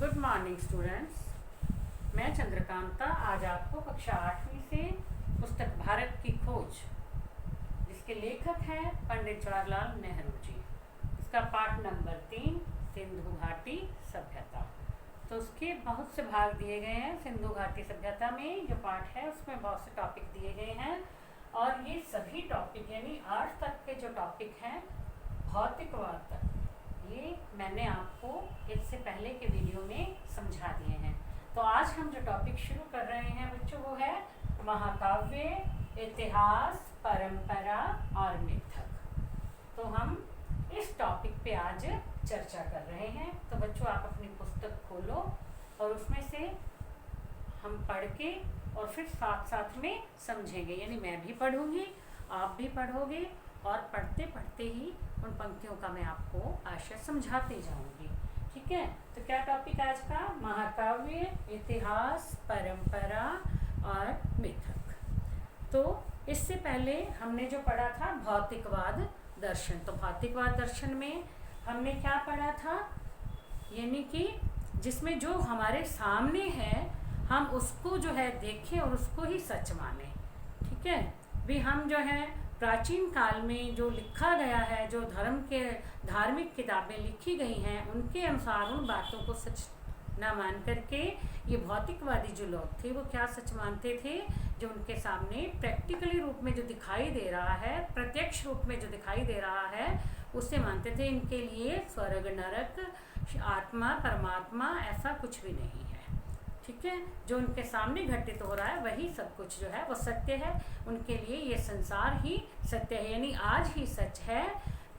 Good morning students. मैं चंद्रकांता आज आपको कक्षा 8वीं से पुस्तक भारत की खोज, जिसके लेखक हैं पंडित जवाहरलाल नेहरू जी, इसका पाठ नंबर 3 सिंधु घाटी सभ्यता। तो उसके बहुत से भाग दिए गए हैं। सिंधु घाटी सभ्यता में जो पाठ है उसमें बहुत से टॉपिक दिए गए हैं और ये सभी टॉपिक यानी आज तक के जो टॉपिक हैं भौतिकवाद तक, ये मैंने आपको इससे पहले के वीडियो में समझा दिए हैं। तो आज हम जो टॉपिक शुरू कर रहे हैं बच्चों वो है महाकाव्य, इतिहास, परंपरा और मिथक। तो हम इस टॉपिक पे आज चर्चा कर रहे हैं। तो बच्चों आप अपनी पुस्तक खोलो और उसमें से हम पढ़ के और फिर साथ साथ में समझेंगे, यानी मैं भी पढ़ूंगी, आप भी पढ़ोगे और पढ़ते पढ़ते ही उन पंक्तियों का मैं आपको आशय समझाते जाऊंगी। ठीक है, तो क्या टॉपिक आज का? महाकाव्य, इतिहास, परंपरा और मिथक। तो इससे पहले हमने जो पढ़ा था भौतिकवाद दर्शन। तो भौतिकवाद दर्शन में हमने क्या पढ़ा था, यानी कि जिसमें जो हमारे सामने है हम उसको जो है देखें और उसको ही सच माने। ठीक है, भी हम जो है प्राचीन काल में जो लिखा गया है, जो धर्म के धार्मिक किताबें लिखी गई हैं, उनके अनुसार उन बातों को सच ना मान करके ये भौतिकवादी जो लोग थे वो क्या सच मानते थे, जो उनके सामने प्रैक्टिकली रूप में जो दिखाई दे रहा है, प्रत्यक्ष रूप में जो दिखाई दे रहा है उसे मानते थे। इनके लिए स्वर्ग, नरक, आत्मा, परमात्मा ऐसा कुछ भी नहीं है। ठीक है, जो उनके सामने घटित हो रहा है वही सब कुछ जो है वो सत्य है। उनके लिए ये संसार ही सत्य है, यानी आज ही सच है।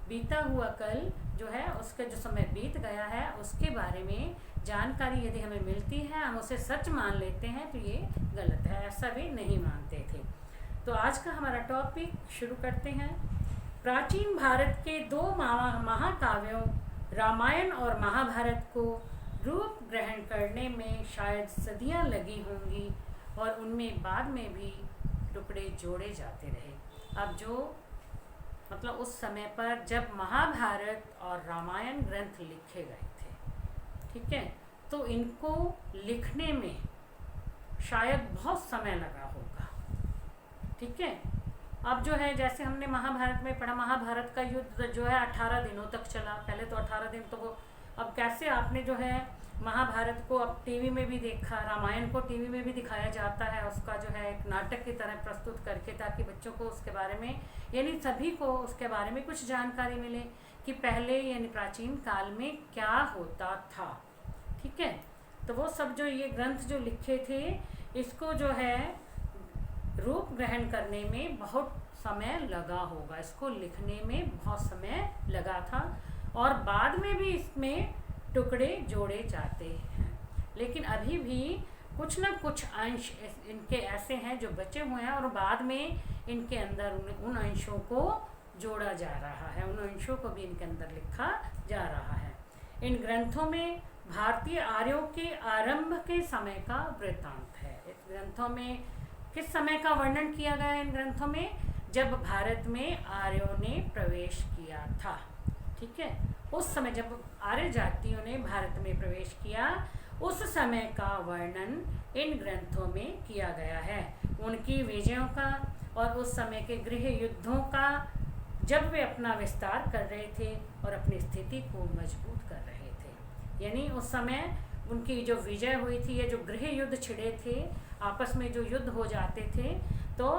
बीता हुआ कल जो है उसका जो समय बीत गया है उसके बारे में जानकारी यदि हमें मिलती है, हम उसे सच मान लेते हैं तो ये गलत है, ऐसा भी नहीं मानते थे। तो आज का हमारा टॉपिक शुरू करते हैं। प्राचीन भारत के दो महाकाव्यों रामायण और महाभारत को रूप ग्रहण करने में शायद सदियां लगी होंगी और उनमें बाद में भी टुकड़े जोड़े जाते रहे। अब जो मतलब उस समय पर जब महाभारत और रामायण ग्रंथ लिखे गए थे, ठीक है, तो इनको लिखने में शायद बहुत समय लगा होगा। ठीक है, अब जो है जैसे हमने महाभारत में पढ़ा, महाभारत का युद्ध जो है 18 दिनों तक चला। पहले तो 18 दिन तो वो, अब कैसे आपने जो है महाभारत को अब टीवी में भी देखा, रामायण को टीवी में भी दिखाया जाता है, उसका जो है एक नाटक की तरह प्रस्तुत करके, ताकि बच्चों को उसके बारे में यानी सभी को उसके बारे में कुछ जानकारी मिले कि पहले यानी प्राचीन काल में क्या होता था। ठीक है, तो वो सब जो ये ग्रंथ जो लिखे थे इसको जो है रूप ग्रहण करने में बहुत समय लगा होगा, इसको लिखने में बहुत समय लगा था और बाद में भी इसमें टुकड़े जोड़े जाते हैं। लेकिन अभी भी कुछ न कुछ अंश इनके ऐसे हैं जो बचे हुए हैं और बाद में इनके अंदर उन अंशों को जोड़ा जा रहा है, उन अंशों को भी इनके अंदर लिखा जा रहा है। इन ग्रंथों में भारतीय आर्यों के आरंभ के समय का वृत्तांत है। इस ग्रंथों में किस समय का वर्णन किया गया है? इन ग्रंथों में जब भारत में आर्यों ने प्रवेश किया था। ठीक है, उस समय जब आर्य जातियों ने भारत में प्रवेश किया उस समय का वर्णन इन ग्रंथों में किया गया है। उनकी विजयों का और उस समय के गृह युद्धों का, जब वे अपना विस्तार कर रहे थे और अपनी स्थिति को मजबूत कर रहे थे। यानी उस समय उनकी जो विजय हुई थी, ये जो गृह युद्ध छिड़े थे, आपस में जो युद्ध हो जाते थे, तो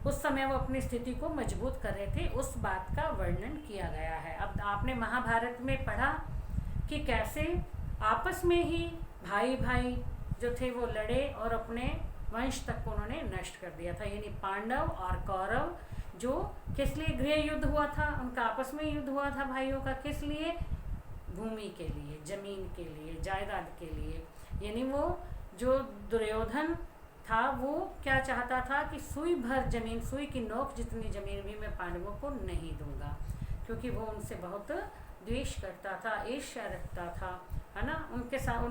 उस समय वो अपनी स्थिति को मजबूत कर रहे थे, उस बात का वर्णन किया गया है। अब आपने महाभारत में पढ़ा कि कैसे आपस में ही भाई भाई जो थे वो लड़े और अपने वंश तक को उन्होंने नष्ट कर दिया था। यानी पांडव और कौरव जो किस लिए गृह युद्ध हुआ था, उनका आपस में युद्ध हुआ था भाइयों का, किस लिए? भूमि के लिए, जमीन के लिए, जायदाद के लिए। यानी वो जो दुर्योधन था वो क्या चाहता था कि सुई भर जमीन, सुई की नोक जितनी जमीन भी मैं पांडवों को नहीं दूंगा, क्योंकि वो उनसे बहुत द्वेष करता था, ईर्ष्या रखता था, है ना। उनके साथ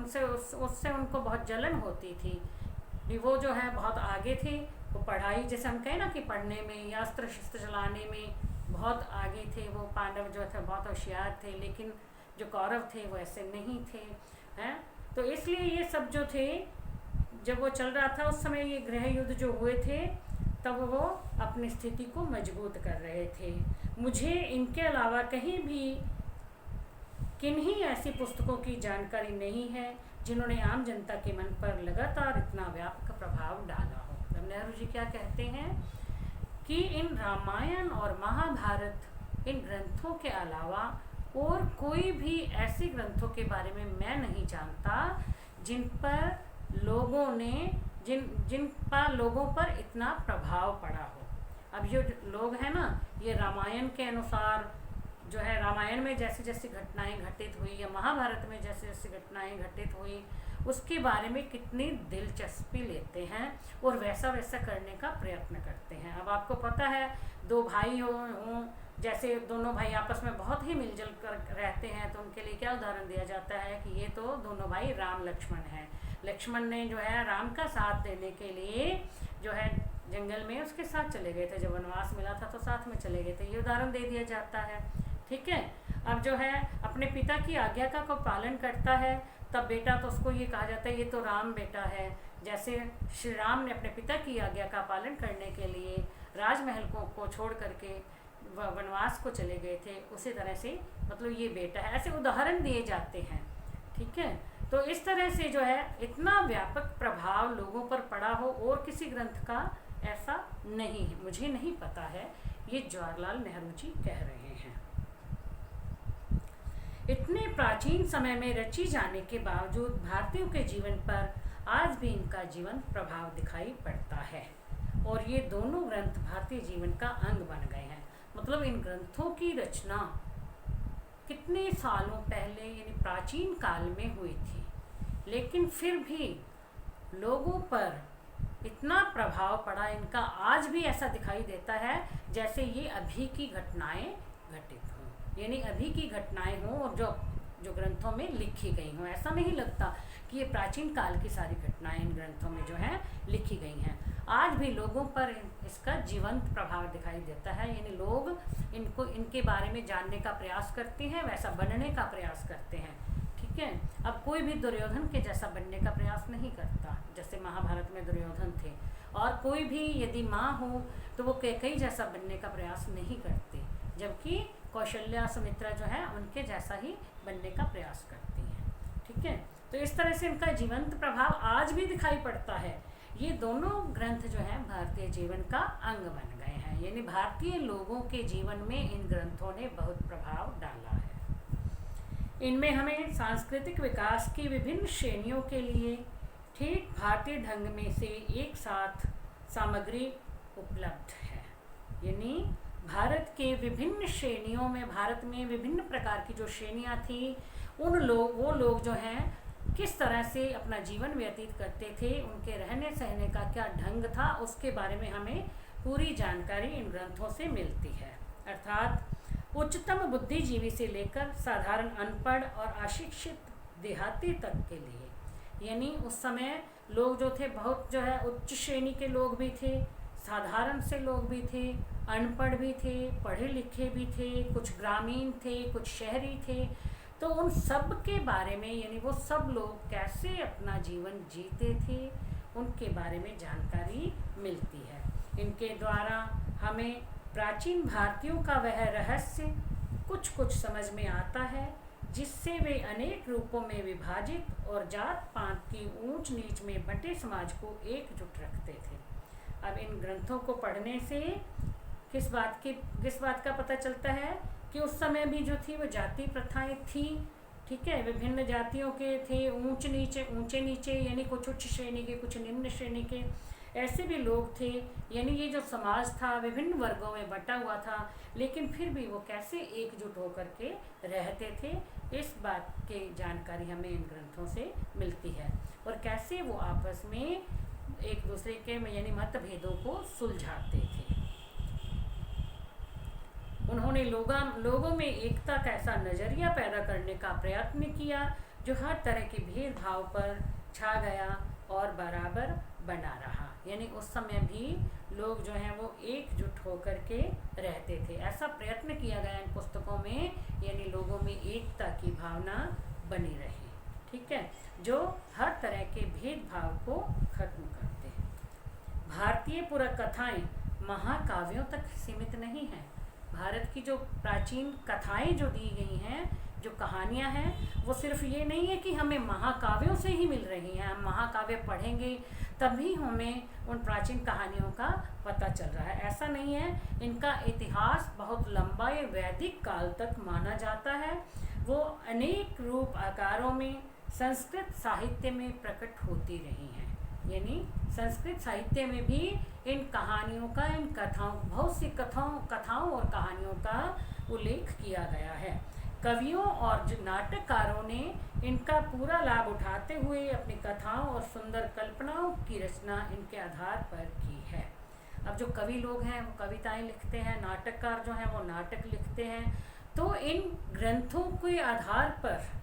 उससे उनको बहुत जलन होती थी। वो जो है बहुत आगे थे, वो पढ़ाई, जैसे हम कहें ना कि पढ़ने में या अस्त्र शस्त्र चलाने में बहुत आगे थे। वो पांडव जो थे बहुत होशियार थे, लेकिन जो कौरव थे वो ऐसे नहीं थे, हैं। तो इसलिए ये सब जो थे, जब वो चल रहा था उस समय ये गृह युद्ध जो हुए थे, तब वो अपनी स्थिति को मजबूत कर रहे थे। मुझे इनके अलावा कहीं भी किन्हीं ऐसी पुस्तकों की जानकारी नहीं है जिन्होंने आम जनता के मन पर लगातार इतना व्यापक प्रभाव डाला हो। तब नेहरू जी क्या कहते हैं कि इन रामायण और महाभारत, इन ग्रंथों के अलावा और कोई भी ऐसे ग्रंथों के बारे में मैं नहीं जानता जिन पर लोगों पर इतना प्रभाव पड़ा हो। अब ये लोग हैं ना, ये रामायण के अनुसार जो है, रामायण में जैसी जैसी घटनाएं घटित हुई या महाभारत में जैसी जैसी घटनाएं घटित हुई, उसके बारे में कितनी दिलचस्पी लेते हैं और वैसा वैसा करने का प्रयत्न करते हैं। अब आपको पता है, दो भाई हों, जैसे दोनों भाई आपस में बहुत ही मिलजुल कर रहते हैं, तो उनके लिए क्या उदाहरण दिया जाता है कि ये तो दोनों भाई राम लक्ष्मण हैं। लक्ष्मण ने जो है राम का साथ देने के लिए जो है जंगल में उसके साथ चले गए थे, जब वनवास मिला था तो साथ में चले गए थे, ये उदाहरण दे दिया जाता है। ठीक है। अब जो है अपने पिता की आज्ञा का कोई पालन करता है, तब बेटा तो उसको ये कहा जाता है ये तो राम बेटा है। जैसे श्री राम ने अपने पिता की आज्ञा का पालन करने के लिए राजमहल को छोड़ करके वनवास को चले गए थे, उसी तरह से मतलब ये बेटा है, ऐसे उदाहरण दिए जाते हैं। ठीक है। तो इस तरह से जो है इतना व्यापक प्रभाव लोगों पर पड़ा हो और किसी ग्रंथ का ऐसा नहीं है, मुझे नहीं पता है, ये जवाहरलाल नेहरू जी कह रहे हैं। इतने प्राचीन समय में रची जाने के बावजूद भारतीयों के जीवन पर आज भी इनका जीवन प्रभाव दिखाई पड़ता है और ये दोनों ग्रंथ भारतीय जीवन का अंग बन गए हैं। मतलब इन ग्रंथों की रचना कितने सालों पहले यानी प्राचीन काल में हुई थी, लेकिन फिर भी लोगों पर इतना प्रभाव पड़ा इनका, आज भी ऐसा दिखाई देता है जैसे ये अभी की घटनाएं घटित हों, यानी अभी की घटनाएं हों और जो ग्रंथों में लिखी गई हों। ऐसा नहीं लगता कि ये प्राचीन काल की सारी घटनाएं इन ग्रंथों में जो हैं लिखी गई हैं। आज भी लोगों पर इसका जीवंत प्रभाव दिखाई देता है, यानी लोग इनके बारे में जानने का प्रयास करते हैं, वैसा बनने का प्रयास करते हैं। ठीक है। अब कोई भी दुर्योधन के जैसा बनने का प्रयास नहीं करता, जैसे महाभारत में दुर्योधन थे, और कोई भी यदि माँ हो तो वो कैकेयी जैसा बनने का प्रयास नहीं करते, जबकि कौशल्या सुमित्रा जो है उनके जैसा ही बनने का प्रयास करती हैं। ठीक है। तो इस तरह से इनका जीवंत प्रभाव आज भी दिखाई पड़ता है। ये दोनों ग्रंथ जो हैं भारतीय जीवन का अंग बन गए हैं, यानी भारतीय लोगों के जीवन में इन ग्रंथों ने बहुत प्रभाव डाला है। इनमें हमें सांस्कृतिक विकास की विभिन्न श्रेणियों के लिए ठीक भारतीय ढंग में से एक साथ सामग्री उपलब्ध है। यानी भारत के विभिन्न श्रेणियों में, भारत में विभिन्न प्रकार की जो श्रेणियाँ थी, वो लोग जो हैं किस तरह से अपना जीवन व्यतीत करते थे, उनके रहने सहने का क्या ढंग था, उसके बारे में हमें पूरी जानकारी इन ग्रंथों से मिलती है। अर्थात उच्चतम बुद्धिजीवी से लेकर साधारण अनपढ़ और अशिक्षित देहाती तक के लिए, यानी उस समय लोग जो थे बहुत जो है उच्च श्रेणी के लोग भी थे, साधारण से लोग भी थे, अनपढ़ भी थे, पढ़े लिखे भी थे, कुछ ग्रामीण थे, कुछ शहरी थे। तो उन सब के बारे में, यानी वो सब लोग कैसे अपना जीवन जीते थे, उनके बारे में जानकारी मिलती है। इनके द्वारा हमें प्राचीन भारतीयों का वह रहस्य कुछ कुछ समझ में आता है, जिससे वे अनेक रूपों में विभाजित और जात पात की ऊंच नीच में बंटे समाज को एकजुट रखते थे। अब इन ग्रंथों को पढ़ने से किस बात का पता चलता है कि उस समय भी जो थी वो जाति प्रथाएं थी। ठीक है। विभिन्न जातियों के थे, ऊंचे नीचे यानी कुछ उच्च श्रेणी के, कुछ निम्न श्रेणी के, ऐसे भी लोग थे। यानी ये जो समाज था विभिन्न वर्गों में बंटा हुआ था, लेकिन फिर भी वो कैसे एकजुट होकर के रहते थे, इस बात की जानकारी हमें इन ग्रंथों से मिलती है, और कैसे वो आपस में एक दूसरे के यानी मतभेदों को सुलझाते थे। उन्होंने लोगों में एकता का ऐसा नज़रिया पैदा करने का प्रयत्न किया जो हर तरह के भेदभाव पर छा गया और बराबर बना रहा। यानी उस समय भी लोग जो हैं वो एकजुट होकर के रहते थे, ऐसा प्रयत्न किया गया इन पुस्तकों में, यानी लोगों में एकता की भावना बनी रही। ठीक है। जो हर तरह के भेदभाव को खत्म करते हैं। भारतीय पुराकथाएं महाकाव्यों तक सीमित नहीं हैं। भारत की जो प्राचीन कथाएं जो दी गई हैं, जो कहानियां हैं, वो सिर्फ ये नहीं है कि हमें महाकाव्यों से ही मिल रही हैं। हम महाकाव्य पढ़ेंगे तभी हमें उन प्राचीन कहानियों का पता चल रहा है, ऐसा नहीं है। इनका इतिहास बहुत लंबा या वैदिक काल तक माना जाता है। वो अनेक रूप आकारों में संस्कृत साहित्य में प्रकट होती रही हैं। यानी संस्कृत साहित्य में भी इन कहानियों का, इन कथाओं, बहुत सी कथाओं और कहानियों का उल्लेख किया गया है। कवियों और जो नाटककारों ने इनका पूरा लाभ उठाते हुए अपनी कथाओं और सुंदर कल्पनाओं की रचना इनके आधार पर की है। अब जो कवि लोग हैं वो कविताएं लिखते हैं, नाटककार जो हैं वो नाटक लिखते हैं। तो इन ग्रंथों के आधार पर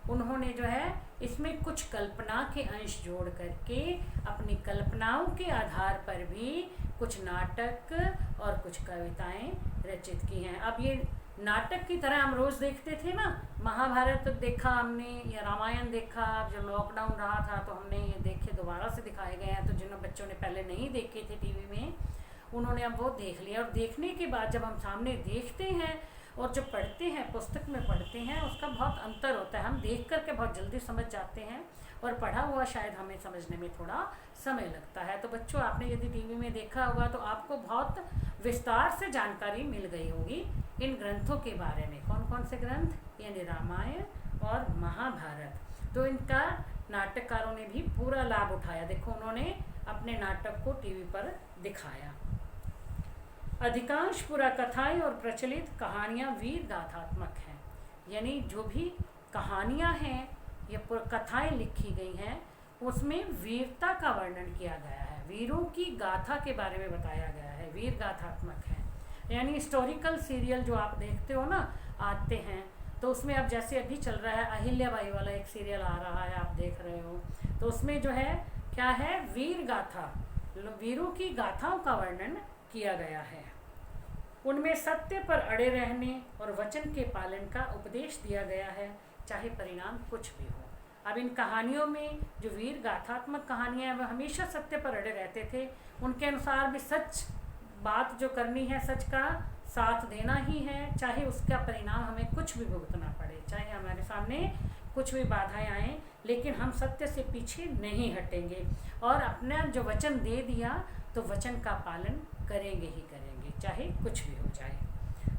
उन्होंने जो है इसमें कुछ कल्पना के अंश जोड़ करके अपनी कल्पनाओं के आधार पर भी कुछ नाटक और कुछ कविताएं रचित की हैं। अब ये नाटक की तरह हम रोज़ देखते थे ना, महाभारत देखा हमने या रामायण देखा। जब लॉकडाउन रहा था तो हमने ये देखे, दोबारा से दिखाए गए हैं। तो जिन बच्चों ने पहले नहीं देखे थे टीवी में, उन्होंने अब वो देख लिया। और देखने के बाद जब हम सामने देखते हैं और जो पढ़ते हैं, पुस्तक में पढ़ते हैं, उसका बहुत अंतर होता है। हम देख करके बहुत जल्दी समझ जाते हैं और पढ़ा हुआ शायद हमें समझने में थोड़ा समय लगता है। तो बच्चों, आपने यदि टीवी में देखा होगा तो आपको बहुत विस्तार से जानकारी मिल गई होगी इन ग्रंथों के बारे में। कौन कौन से ग्रंथ? यानी रामायण और महाभारत। तो इनका नाटककारों ने भी पूरा लाभ उठाया। देखो, उन्होंने अपने नाटक को टीवी पर दिखाया। अधिकांश पुराकथाएं और प्रचलित कहानियां वीर गाथात्मक हैं। यानी जो भी कहानियां हैं या कथाएं लिखी गई हैं, उसमें वीरता का वर्णन किया गया है, वीरों की गाथा के बारे में बताया गया है, वीर गाथात्मक है। यानी हिस्टोरिकल सीरियल जो आप देखते हो ना, आते हैं, तो उसमें अब जैसे अभी चल रहा है अहिल्याबाई वाला एक सीरियल आ रहा है, आप देख रहे हो, तो उसमें जो है क्या है, वीर गाथा, वीरों की गाथाओं का वर्णन किया गया है। उनमें सत्य पर अड़े रहने और वचन के पालन का उपदेश दिया गया है, चाहे परिणाम कुछ भी हो। अब इन कहानियों में जो वीर गाथात्मक कहानियाँ, वह हमेशा सत्य पर अड़े रहते थे। उनके अनुसार भी सच बात जो करनी है, सच का साथ देना ही है, चाहे उसका परिणाम हमें कुछ भी भुगतना पड़े, चाहे हमारे सामने कुछ भी बाधाएं आएँ, लेकिन हम सत्य से पीछे नहीं हटेंगे और अपना जो वचन दे दिया तो वचन का पालन करेंगे ही करेंगे, चाहे कुछ भी हो जाए।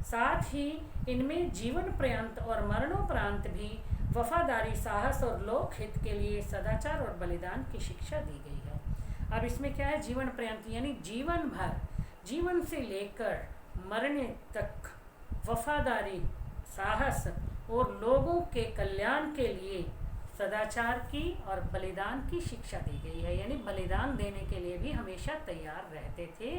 साथ ही इनमें जीवन पर्यंत और मरणोपरांत भी वफादारी, साहस और लोक हित के लिए सदाचार और बलिदान की शिक्षा दी गई है। अब इसमें क्या है, जीवन पर्यंत यानी जीवन भर, जीवन से लेकर मरने तक वफादारी, साहस और लोगों के कल्याण के लिए सदाचार की और बलिदान की शिक्षा दी गई है। यानी बलिदान देने के लिए भी हमेशा तैयार रहते थे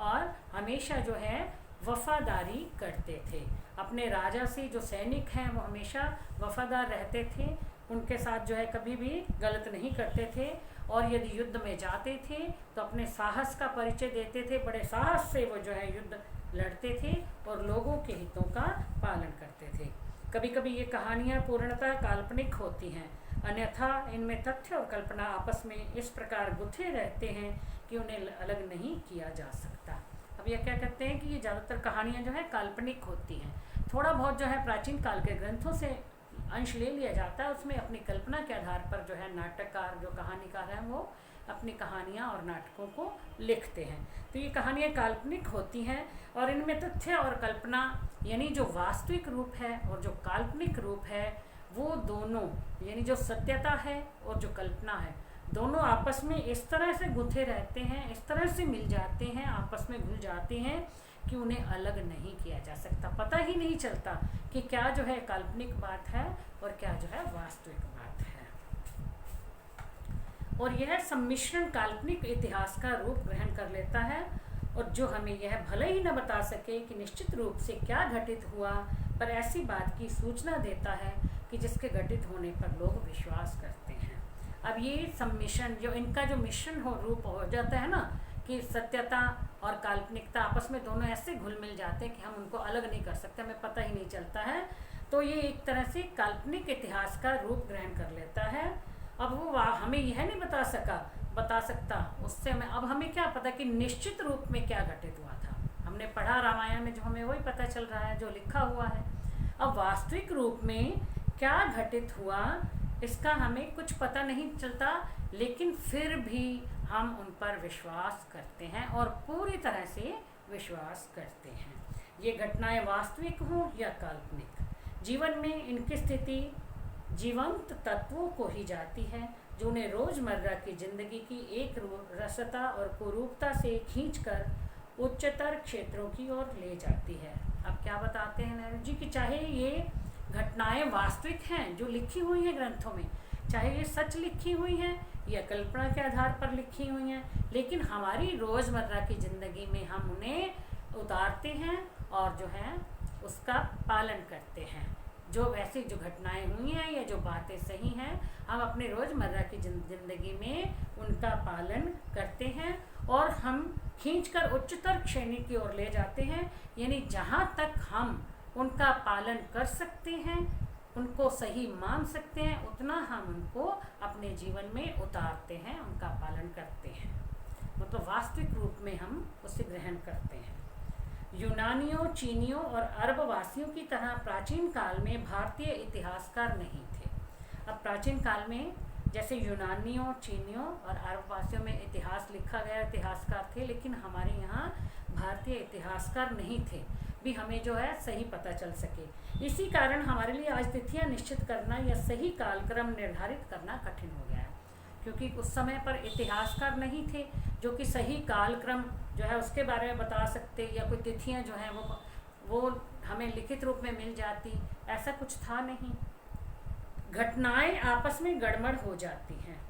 और हमेशा जो है वफादारी करते थे। अपने राजा से जो सैनिक हैं वो हमेशा वफादार रहते थे, उनके साथ जो है कभी भी गलत नहीं करते थे। और यदि युद्ध में जाते थे तो अपने साहस का परिचय देते थे, बड़े साहस से वो जो है युद्ध लड़ते थे और लोगों के हितों का पालन करते थे। कभी कभी ये कहानियाँ पूर्णतः काल्पनिक होती हैं, अन्यथा इनमें तथ्य और कल्पना आपस में इस प्रकार गुथे रहते हैं कि उन्हें अलग नहीं किया जा सकता। अब ये क्या कहते हैं कि ये ज़्यादातर कहानियाँ जो है काल्पनिक होती हैं। थोड़ा बहुत जो है प्राचीन काल के ग्रंथों से अंश ले लिया जाता है, उसमें अपनी कल्पना के आधार पर जो है नाटककार, जो कहानीकार हैं, वो अपनी कहानियाँ और नाटकों को लिखते हैं। तो ये कहानियाँ काल्पनिक होती हैं और इनमें तथ्य और कल्पना यानी जो वास्तविक रूप है और जो काल्पनिक रूप है, वो दोनों यानी जो सत्यता है और जो कल्पना है, दोनों आपस में इस तरह से गुंथे रहते हैं, इस तरह से मिल जाते हैं, आपस में घुल जाते हैं कि उन्हें अलग नहीं किया जा सकता। पता ही नहीं चलता कि क्या जो है काल्पनिक बात है और क्या जो है वास्तविक बात है। और यह सम्मिश्रण काल्पनिक इतिहास का रूप ग्रहण कर लेता है और जो हमें यह भले ही न बता सके कि निश्चित रूप से क्या घटित हुआ, पर ऐसी बात की सूचना देता है कि जिसके घटित होने पर लोग विश्वास करते हैं। अब ये सम्मिश्रण, जो इनका जो मिश्रण हो रूप हो जाता है ना, कि सत्यता और काल्पनिकता आपस में दोनों ऐसे घुल मिल जाते हैं कि हम उनको अलग नहीं कर सकते, हमें पता ही नहीं चलता है। तो ये एक तरह से काल्पनिक इतिहास का रूप ग्रहण कर लेता है अब वो हमें यह नहीं बता सकता उससे अब हमें क्या पता कि निश्चित रूप में क्या घटित हुआ था। हमने पढ़ा रामायण में, जो हमें वही पता चल रहा है जो लिखा हुआ है। अब वास्तविक रूप में क्या घटित हुआ इसका हमें कुछ पता नहीं चलता, लेकिन फिर भी हम उन पर विश्वास करते हैं और पूरी तरह से विश्वास करते हैं। ये घटनाएं वास्तविक हों या काल्पनिक, जीवन में इनकी स्थिति जीवंत तत्वों को ही जाती है, जो उन्हें रोजमर्रा की जिंदगी की एक रसता और कुरूपता से खींचकर उच्चतर क्षेत्रों की ओर ले जाती है। अब क्या बताते हैं नेहरू जी कि चाहे ये घटनाएं वास्तविक हैं जो लिखी हुई हैं ग्रंथों में, चाहे ये सच लिखी हुई हैं या कल्पना के आधार पर लिखी हुई हैं, लेकिन हमारी रोज़मर्रा की ज़िंदगी में हम उन्हें उतारते हैं और जो है उसका पालन करते हैं। जो वैसी जो घटनाएं हुई हैं या जो बातें सही हैं, हम अपने रोज़मर्रा की ज़िंदगी में उनका पालन करते हैं और हम खींचकर उच्चतर श्रेणी की ओर ले जाते हैं। यानी जहाँ तक हम उनका पालन कर सकते हैं, उनको सही मान सकते हैं, उतना हम उनको अपने जीवन में उतारते हैं, उनका पालन करते हैं। मतलब वास्तविक रूप में हम उसे ग्रहण करते हैं। यूनानियों, चीनियों और अरबवासियों की तरह प्राचीन काल में भारतीय इतिहासकार नहीं थे। अब प्राचीन काल में जैसे यूनानियों, चीनियों और अरबवासियों में इतिहास लिखा गया इतिहासकार थे, लेकिन हमारे यहाँ भारतीय इतिहासकार नहीं थे भी हमें जो है सही पता चल सके। इसी कारण हमारे लिए आज तिथियां निश्चित करना या सही कालक्रम निर्धारित करना कठिन हो गया है, क्योंकि उस समय पर इतिहासकार नहीं थे जो कि सही कालक्रम जो है उसके बारे में बता सकते, या कोई तिथियां जो हैं वो हमें लिखित रूप में मिल जाती, ऐसा कुछ था नहीं। घटनाएं आपस में गड़बड़ हो जाती हैं,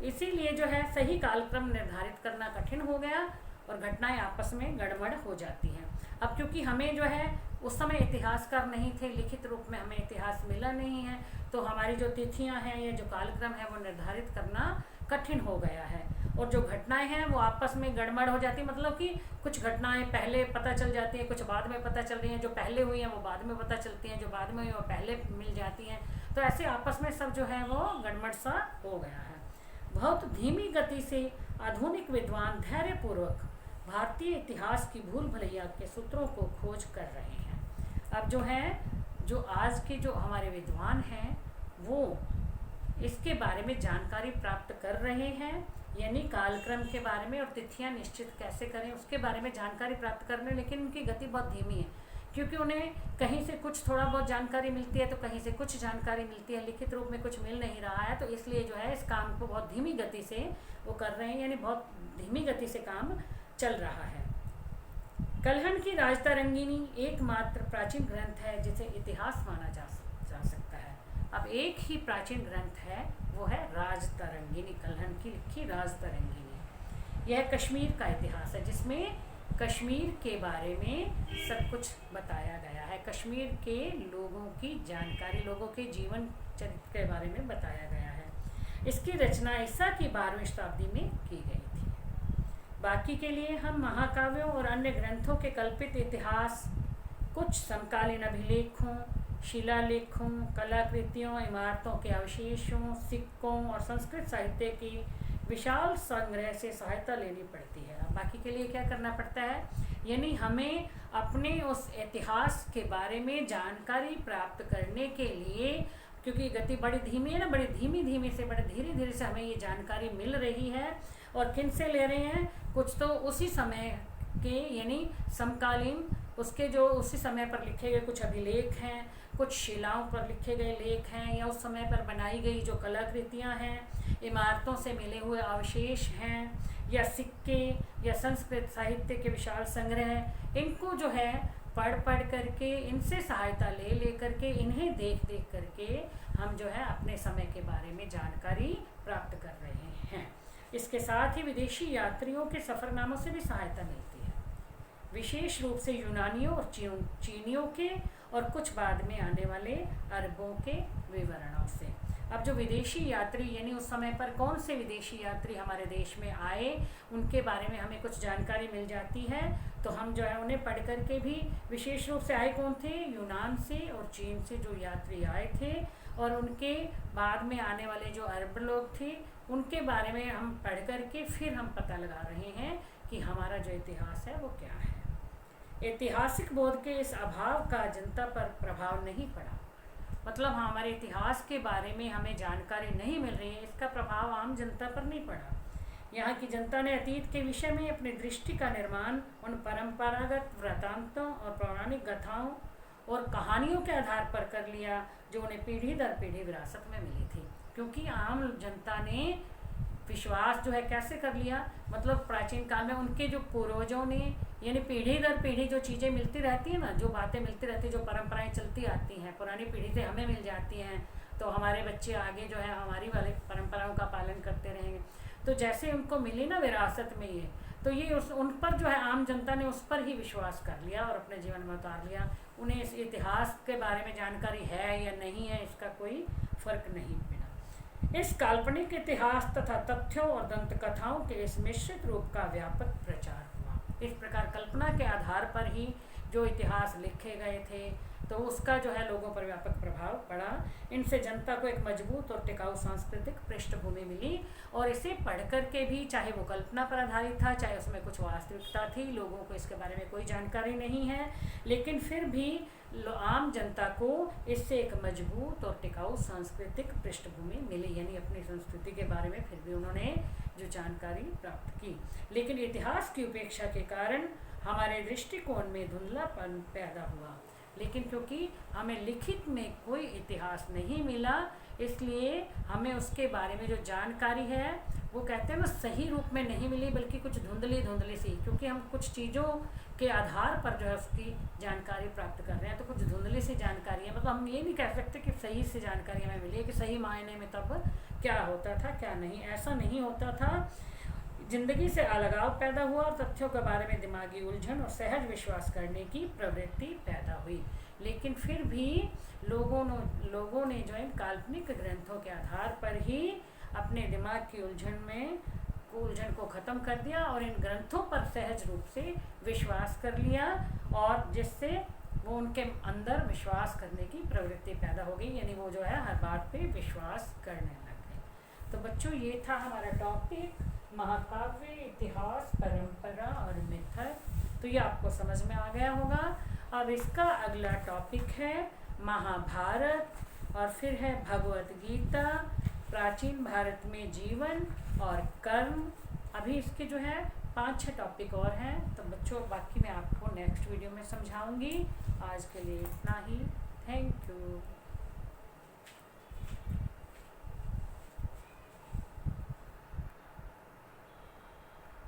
इसीलिए जो है सही कालक्रम निर्धारित करना कठिन हो गया और घटनाएं आपस में गड़बड़ हो जाती हैं। अब क्योंकि हमें जो है उस समय इतिहासकार नहीं थे, लिखित रूप में हमें इतिहास मिला नहीं है, तो हमारी जो तिथियां हैं या जो कालक्रम है वो निर्धारित करना कठिन हो गया है। और जो घटनाएं हैं वो आपस में गड़बड़ हो जाती है, मतलब कि कुछ घटनाएं पहले पता चल जाती हैं, कुछ बाद में पता चल रही हैं, जो पहले हुई हैं वो बाद में पता चलती हैं, जो बाद में हुई वो पहले मिल जाती हैं। तो ऐसे आपस में सब जो है वो गड़बड़ सा हो गया है। बहुत धीमी गति से आधुनिक विद्वान धैर्यपूर्वक भारतीय इतिहास की भूल भुलैया के सूत्रों को खोज कर रहे हैं। अब जो है जो आज के जो हमारे विद्वान हैं वो इसके बारे में जानकारी प्राप्त कर रहे हैं, यानी कालक्रम के बारे में और तिथियां निश्चित कैसे करें उसके बारे में जानकारी प्राप्त कर रहे हैं, लेकिन उनकी गति बहुत धीमी है, क्योंकि उन्हें कहीं से कुछ थोड़ा बहुत जानकारी मिलती है तो कहीं से कुछ जानकारी मिलती है, लिखित रूप में कुछ मिल नहीं रहा है, तो इसलिए जो है इस काम को बहुत धीमी गति से वो कर रहे हैं, यानी बहुत धीमी गति से काम चल रहा है। कलहन की राजतरंगिनी एकमात्र प्राचीन ग्रंथ है जिसे इतिहास माना जा सकता है। अब एक ही प्राचीन ग्रंथ है, वो है राजतरंगिनी, कलहन की लिखी राजतरंगिनी। यह कश्मीर का इतिहास है, जिसमें कश्मीर के बारे में सब कुछ बताया गया है, कश्मीर के लोगों की जानकारी, लोगों के जीवन चरित्र के बारे में बताया गया है। इसकी रचना ईसा की 12वीं शताब्दी में की गई थी। बाकी के लिए हम महाकाव्यों और अन्य ग्रंथों के कल्पित इतिहास, कुछ समकालीन अभिलेखों, शिलालेखों, कलाकृतियों, इमारतों के अवशेषों, सिक्कों और संस्कृत साहित्य की विशाल संग्रह से सहायता लेनी पड़ती है। अब बाकी के लिए क्या करना पड़ता है, यानी हमें अपने उस इतिहास के बारे में जानकारी प्राप्त करने के लिए, क्योंकि गति बड़ी धीमी है ना, बड़ी धीमी से बड़े धीरे से हमें ये जानकारी मिल रही है। और किन से ले रहे हैं, कुछ तो उसी समय के यानी समकालीन उसके जो उसी समय पर लिखे गए कुछ अभिलेख हैं, कुछ शिलाओं पर लिखे गए लेख हैं, या उस समय पर बनाई गई जो कलाकृतियां हैं, इमारतों से मिले हुए अवशेष हैं, या सिक्के, या संस्कृत साहित्य के विशाल संग्रह, इनको जो है पढ़ करके, इनसे सहायता ले करके, इन्हें देख करके हम जो है अपने समय के बारे में जानकारी प्राप्त कर रहे हैं। इसके साथ ही विदेशी यात्रियों के सफ़रनामों से भी सहायता मिलती है, विशेष रूप से यूनानियों और चीनियों के, और कुछ बाद में आने वाले अरबों के विवरणों से। अब जो विदेशी यात्री यानी उस समय पर कौन से विदेशी यात्री हमारे देश में आए उनके बारे में हमें कुछ जानकारी मिल जाती है। तो हम जो है उन्हें पढ़ कर के भी, विशेष रूप से आए कौन थे, यूनान से और चीन से जो यात्री आए थे, और उनके बाद में आने वाले जो अरब लोग थे उनके बारे में हम पढ़ कर के फिर हम पता लगा रहे हैं कि हमारा जो इतिहास है वो क्या है। ऐतिहासिक बोध के इस अभाव का जनता पर प्रभाव नहीं पड़ा, मतलब हमारे इतिहास के बारे में हमें जानकारी नहीं मिल रही है, इसका प्रभाव आम जनता पर नहीं पड़ा। यहाँ की जनता ने अतीत के विषय में अपनी दृष्टि का निर्माण उन परंपरागत वृत्तांतों और पौराणिक गाथाओं और कहानियों के आधार पर कर लिया जो उन्हें पीढ़ी दर पीढ़ी विरासत में मिली थी। क्योंकि आम जनता ने विश्वास जो है कैसे कर लिया, मतलब प्राचीन काल में उनके जो पूर्वजों ने, यानी पीढ़ी दर पीढ़ी जो चीज़ें मिलती रहती है ना, जो बातें मिलती रहती है, जो परंपराएं चलती आती हैं पुरानी पीढ़ी से हमें मिल जाती हैं, तो हमारे बच्चे आगे जो है हमारी वाली परंपराओं का पालन करते रहेंगे। तो जैसे उनको मिली ना विरासत में ये, तो ये उन पर जो है आम जनता ने उस पर ही विश्वास कर लिया और अपने जीवन में उतार लिया। उन्हें इस इतिहास के बारे में जानकारी है या नहीं है इसका कोई फर्क नहीं पड़ा। इस काल्पनिक इतिहास तथा तथ्यों और दंत कथाओं के इस मिश्रित रूप का व्यापक प्रचार हुआ। इस प्रकार कल्पना के आधार पर ही जो इतिहास लिखे गए थे तो उसका जो है लोगों पर व्यापक प्रभाव पड़ा। इनसे जनता को एक मजबूत और टिकाऊ सांस्कृतिक पृष्ठभूमि मिली, और इसे पढ़ कर के भी, चाहे वो कल्पना पर आधारित था चाहे उसमें कुछ वास्तविकता थी, लोगों को इसके बारे में कोई जानकारी नहीं है, लेकिन फिर भी आम जनता को इससे एक मजबूत और टिकाऊ सांस्कृतिक पृष्ठभूमि मिली, यानी अपनी संस्कृति के बारे में फिर भी उन्होंने जो जानकारी प्राप्त की। लेकिन इतिहास की उपेक्षा के कारण हमारे दृष्टिकोण में धुंधलापन पैदा हुआ। लेकिन क्योंकि हमें लिखित में कोई इतिहास नहीं मिला, इसलिए हमें उसके बारे में जो जानकारी है वो कहते हैं ना सही रूप में नहीं मिली, बल्कि कुछ धुंधली धुंधली सी, क्योंकि हम कुछ चीज़ों के आधार पर जो है उसकी जानकारी प्राप्त कर रहे हैं, तो कुछ धुंधली सी जानकारी है। मतलब हम ये नहीं कह सकते कि सही से जानकारी हमें मिली है, कि सही मायने में तब क्या होता था क्या नहीं, ऐसा नहीं होता था। जिंदगी से अलगाव पैदा हुआ और तथ्यों के बारे में दिमागी उलझन और सहज विश्वास करने की प्रवृत्ति पैदा हुई। लेकिन फिर भी लोगों ने जो इन काल्पनिक ग्रंथों के आधार पर ही अपने दिमाग की उलझन को ख़त्म कर दिया और इन ग्रंथों पर सहज रूप से विश्वास कर लिया, और जिससे वो उनके अंदर विश्वास करने की प्रवृत्ति पैदा हो गई, यानी वो जो है हर बात पे विश्वास करने लग गए। तो बच्चों ये था हमारा टॉपिक महाकाव्य, इतिहास, परंपरा और मिथक। तो ये आपको समझ में आ गया होगा। अब इसका अगला टॉपिक है महाभारत, और फिर है भगवत गीता, प्राचीन भारत में जीवन और कर्म। अभी इसके जो है 5-6 टॉपिक और हैं, तो बच्चों बाकी मैं आपको नेक्स्ट वीडियो में समझाऊंगी। आज के लिए इतना ही। Thank you.